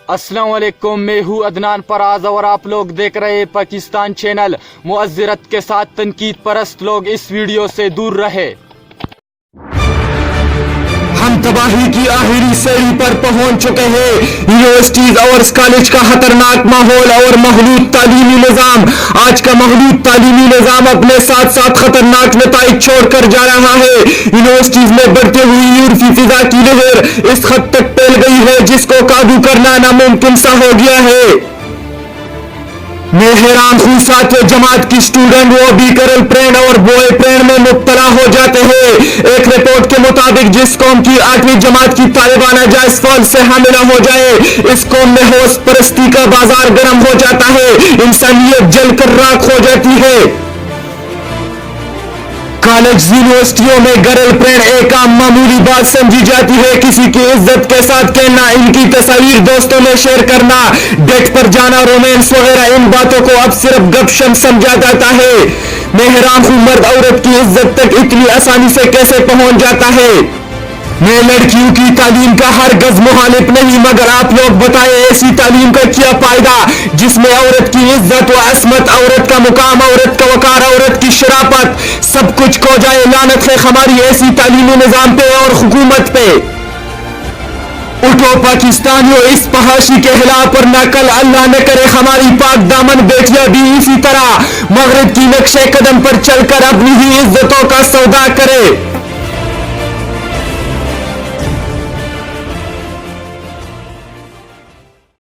अस्सलाम वालेकुम, मैं हूँ अदनान पराज और आप लोग देख रहे हैं पाकिस्तान चैनल। मुअज़्ज़रत के साथ तनकीद परस्त लोग इस वीडियो से दूर रहे। हम तबाही की आखिरी सीढ़ी पर पहुंच चुके हैं। यूनिवर्सिटीज और कॉलेज का खतरनाक माहौल और महलूत तालीमी निज़ाम। आज का महलूत तालीमी निज़ाम अपने साथ साथ खतरनाक नताइज छोड़कर जा रहा है। यूनिवर्सिटीज में बढ़ते हुई यूरोपी फिजा की लहर इस हद तक फैल गई है जिसको काबू करना नामुमकिन सा हो गया है। मैं हैरान हूँ सातवें जमात की स्टूडेंट वो भी गर्ल फ्रेंड और बॉय फ्रेंड में मुब्तला हो जाते हैं। एक रिपोर्ट के मुताबिक जिस कौम की 8वीं जमात की तालिबाना जायज फौज से हामिला हो जाए, इस कौम में होश परस्ती का बाजार गर्म हो जाता है, इंसानियत जलकर राख हो जाती है। कॉलेज यूनिवर्सिटियों में गर्ल फ्रेंड एक आम मामूली बात समझी जाती है। किसी की इज्जत के साथ कहना, इनकी तस्वीर दोस्तों में शेयर करना, डेट पर जाना, रोमांस वगैरह, इन बातों को अब सिर्फ गपशप समझा जाता है। मैं हैरान हूं मर्द औरत की इज्जत तक इतनी आसानी से कैसे पहुंच जाता है। मैं लड़कियों की तालीम का हर गज मुखालिफ नहीं, मगर आप लोग बताएं ऐसी तालीम का क्या फायदा जिसमें औरत की इज्जत व असमत, औरत का मुकाम, औरत का वकार, औरत की शराफत सब कुछ खो जाए। लानत है हमारी ऐसी तालीमी निजाम पे और हुकूमत पे। उठो पाकिस्तानियों, इस फहाशी के खिलाफ और नकल अल्लाह न करे हमारी पाक दामन बेटियां भी इसी तरह मगरिब की नक्शे कदम पर चलकर अपनी ही इज्जतों का सौदा करे।